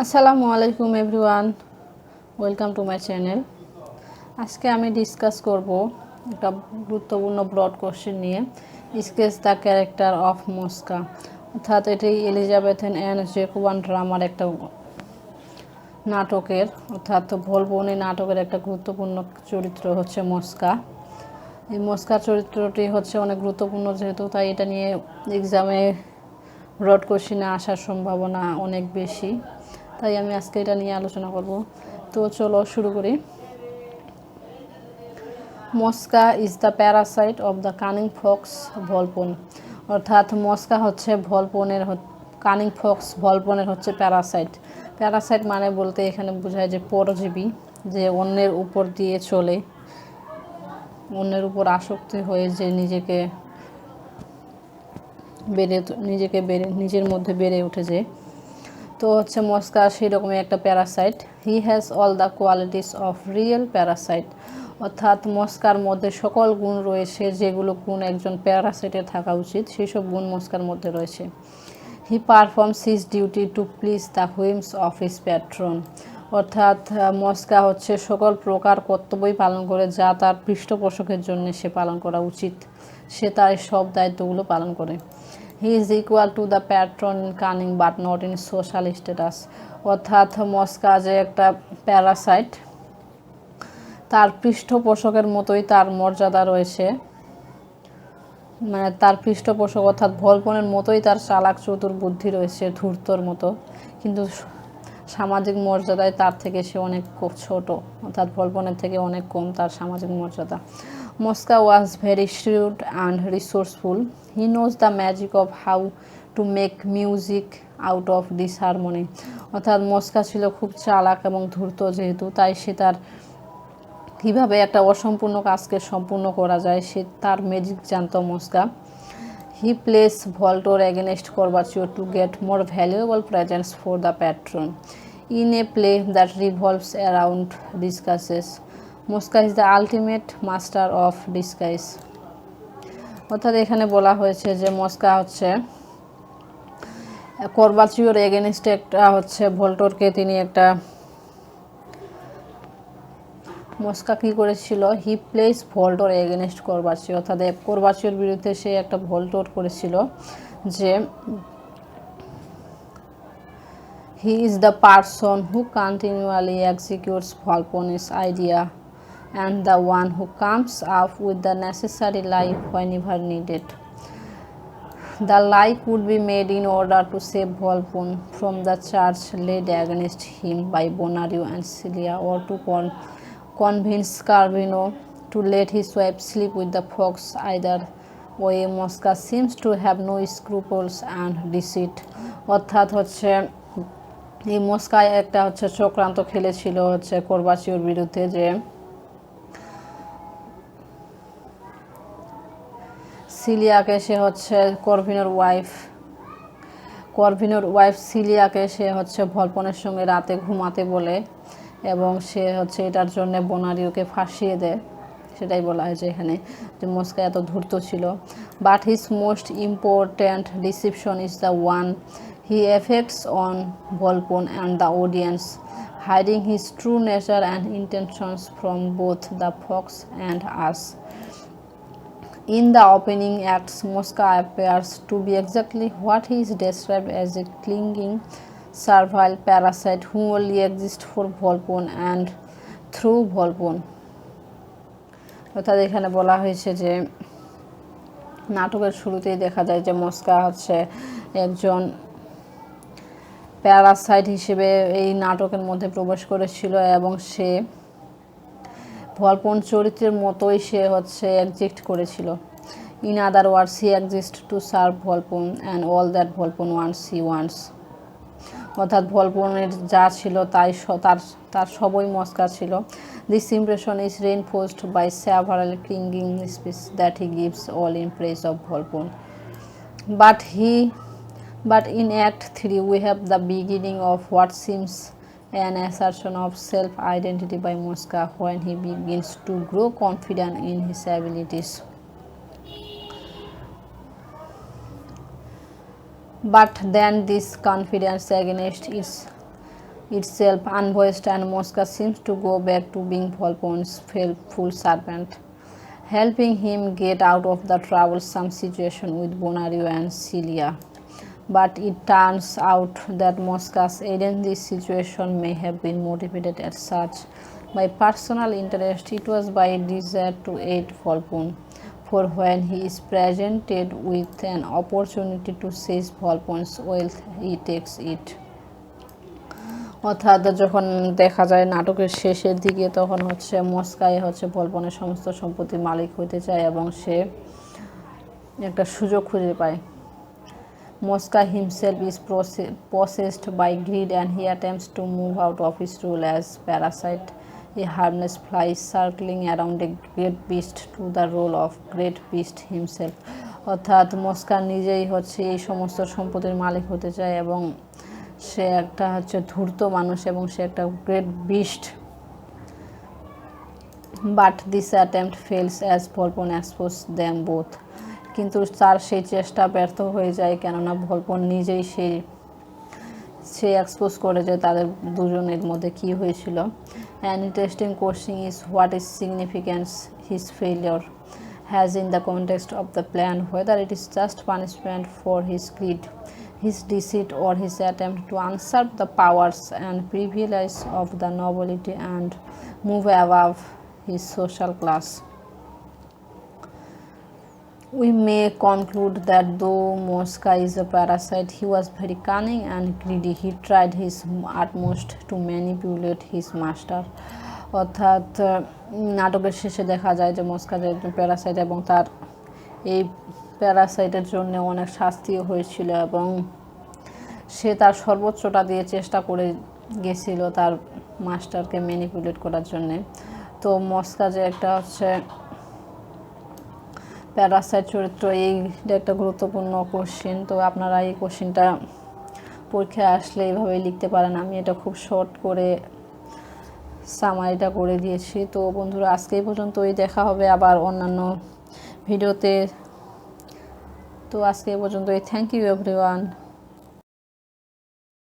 আসসালামু আলাইকুম everyone, welcome to my channel. আজকে আমি ডিসকাস করব একটা গুরুত্বপূর্ণ ব্রড কোশ্চেন নিয়ে, স্কেচ দ্য ক্যারেক্টার অফ মস্কা। অর্থাৎ এটি এলিজাবেথেন অ্যান্ড জেকোবান ড্রামার একটা নাটকের, অর্থাৎ ভলপনে নাটকের একটা গুরুত্বপূর্ণ চরিত্র হচ্ছে মস্কা। এই মস্কা চরিত্রটি হচ্ছে অনেক গুরুত্বপূর্ণ, যেহেতু তাই এটা নিয়ে এক্সামে ব্রড কোশ্চেনে আসার সম্ভাবনা অনেক বেশি, তাই আমি আজকে এটা নিয়ে আলোচনা করব। তো চলো শুরু করি। Mosca is the parasite of the cunning fox Volpone. অর্থাৎ মস্কা হচ্ছে ভলপনের কানিং ফক্স ভলপনের হচ্ছে প্যারাসাইট। প্যারাসাইট মানে বলতে এখানে বোঝায় যে পরজীবী, যে অন্যের উপর দিয়ে চলে, অন্যের উপর আসক্তি হয়ে যে নিজের মধ্যে বেড়ে উঠেছে। তো হচ্ছে মস্কা সেই রকমই একটা Parasite. He has all the qualities of real Parasite. অর্থাৎ মস্কার মধ্যে সকল গুণ রয়েছে, যেগুলো গুণ একজন প্যারাসাইটের থাকা উচিত, সেই সব গুণ মস্কার মধ্যে রয়েছে। He performs his duty to please the whims of his patron. অর্থাৎ মস্কা হচ্ছে সকল প্রকার কর্তব্যই পালন করে, যা তার পৃষ্ঠপোষকের জন্য সে পালন করা উচিত, সে তার সব দায়িত্বগুলো পালন করে। He is equal to the patron in cunning but not in social status. অর্থাৎ মস্কা যে একটা প্যারাসাইট, তার পৃষ্ঠপোষকের মতোই তার মর্যাদা রয়েছে, মানে তার পৃষ্ঠপোষক অর্থাৎ ভলপনের মতোই তার চালাক চতুর বুদ্ধি রয়েছে, ধূর্তর মতো, কিন্তু সামাজিক মর্যাদায় তার থেকে সে অনেক ছোট, অর্থাৎ ভলপনের থেকে অনেক কম তার সামাজিক মর্যাদা। Mosca was very shrewd and resourceful. He knows the magic of how to make music out of disharmony. অর্থাৎ মস্কা ছিল খুব চালাক এবং ধূর্ত, যেহেতু তাই সে তার কীভাবে একটা অসম্পূর্ণ কাজকে সম্পূর্ণ করা যায় সে তার ম্যাজিক জানত মস্কা। He plays Volpone against Corvaccio to get more valuable presents for the patron. In a play that revolves around disguises, মস্কা is the ultimate master of disguise. অর্থাৎ এখানে বলা হয়েছে যে মস্কা হচ্ছে করবাচিওর এগেনস্টে একটা হচ্ছে ভোল্টোরকে তিনি একটা মস্কা কী করেছিল, হি প্লেস ভোল্টোর এগেনস্ট করবাচিও, অর্থাৎ করবাচিওর বিরুদ্ধে সে একটা ভোল্টোর করেছিল যে he is the person who continually executes Volpone's idea and the one who comes up with the necessary lie whenever needed. The lie could be made in order to save Volpone from the charge laid against him by Bonario and Celia, or to convince Carvino to let his wife sleep with the fox. Either way, Mosca seems to have no scruples and deceit. অর্থাৎ হচ্ছে এই মস্কায় একটা হচ্ছে চক্রান্ত খেলেছিল হচ্ছে করবাচিওর বিরুদ্ধে, যে সিলিয়াকে সে হচ্ছে করভিনোর ওয়াইফ সিলিয়াকে সে হচ্ছে ভলপনের সঙ্গে রাতে ঘুমাতে বলে, এবং সে হচ্ছে এটার জন্য বোনারিওকে ফাঁসিয়ে দেয়। সেটাই বলা হয়েছে এখানে যে মস্কা এত ধূর্ত ছিল। But his most important deception is the one he effects on ভলপন and the audience, hiding his true nature and intentions from both the Fox and us. In the opening acts, Mosca appears to be exactly what he is described as, a clinging, servile parasite who only exists for Volpone and through Volpone. অর্থাৎ এখানে বলা হয়েছে যে নাটকের শুরুতেই দেখা যায় যে মস্কা হচ্ছে একজন প্যারাসাইট হিসেবে এই নাটকের মধ্যে প্রবেশ করেছিল, এবং সে ভলপন চরিত্রের মতোই সে হচ্ছে এক্সিস্ট করেছিল। In other words, he exist to serve Volpone and all that Volpone wants he wants. অর্থাৎ ভলপনের যা ছিল তাই তার সবই মস্কা ছিল। This impression is reinforced by several clinging speech that he gives all in praise of Volpone. But in Act 3 we have the beginning of what seems an assertion of self-identity by Mosca when he begins to grow confident in his abilities. But then this confidence against its itself unvoiced, and Mosca seems to go back to being Volpone's faithful servant, helping him get out of the troublesome situation with Bonario and Celia. But it turns out that Mosca's aid in this situation may have been motivated as such by personal interest. It was by a desire to aid Volpone, for when he is presented with an opportunity to seize Volpone's wealth, he takes it. অর্থাৎ যখন দেখা যায় নাটকের শেষের দিকে, তখন হচ্ছে মস্কায় হচ্ছে ভলপনের সমস্ত সম্পত্তির মালিক হতে চায় এবং সে একটা সুযোগ খুঁজে পায়। Mosca himself is possessed by greed, and he attempts to move out of his role as parasite, a harmless fly circling around a great beast, to the role of great beast himself. অর্থাৎ মস্কা নিজেই হচ্ছে এই সমস্ত সম্পত্তির মালিক হতে চায় এবং সে একটা হচ্ছে ধূর্ত মানুষ এবং সে একটা great beast. But this attempt fails as Volpone expose them both. কিন্তু তার সেই চেষ্টা ব্যর্থ হয়ে যায়, কেননা ভলপন নিজেই সে এক্সপোজ করে যে তাদের দুজনের মধ্যে কী হয়েছিল। An interesting question is what is significance his failure has in the context of the plan, whether it is just punishment for his greed, his deceit, or his attempt to usurp the powers and privileges of the nobility and move above his social class. We may conclude that though Mosca is a parasite, he was very cunning and greedy. He tried his utmost to manipulate his master. অর্থাৎ নাটকের শেষে দেখা যায় যে মস্কা যে একজন Parasite এবং তার এই প্যারাসাইটের জন্য অনেক শাস্তিও হয়েছিল এবং সে তার সর্বোচ্চটা দিয়ে চেষ্টা করে গেছিল তার মাস্টারকে ম্যানিপুলেট করার জন্যে। তো মস্কা যে একটা হচ্ছে প্যারাসাইট চরিত্র, এইটা একটা গুরুত্বপূর্ণ কোশ্চেন। তো আপনারা এই কোশ্চেনটা পরীক্ষায় আসলে এইভাবেই লিখতে পারেন। আমি এটা খুব শর্ট করে সামারিটা করে দিয়েছি। তো বন্ধুরা, আজকে এই পর্যন্তই, দেখা হবে আবার অন্যান্য ভিডিওতে। তো আজকে এই পর্যন্তই। Thank you everyone.